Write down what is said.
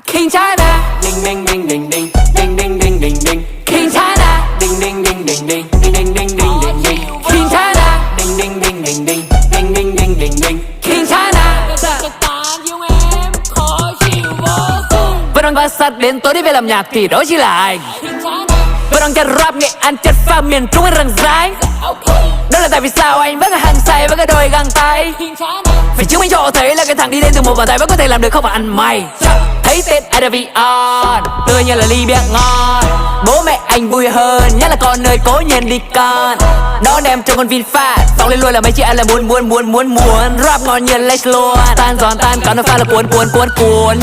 King China, ding ding ding ding ding ding ding ding ding ding. King China, ding ding ding ding ding ding ding ding ding ding ding. King China, ding ding ding ding ding ding ding ding ding ding. King China. Vẫn đang quan sát đến tối đi về làm nhạc thì đó chỉ là anh. Vẫn đang chất rap nghệ An chất pha miền Trung anh răng rái. Đó là tại vì sao anh vẫn là hàng say với cái đôi găng tay. Vì chứng minh cho thấy là cái thằng đi đến từ một bàn tay vẫn có thể làm được không phải ăn mày. Thấy tên IDV on, tươi như là ly bia ngon. Bố mẹ anh vui hơn, nhất là con ơi cố nhiên đi con. Đón em trong con VinFast, phóng lên luôn là mấy chị em là muốn rap ngon như Lex luôn. Tan giòn tan cả nó pha là cuốn như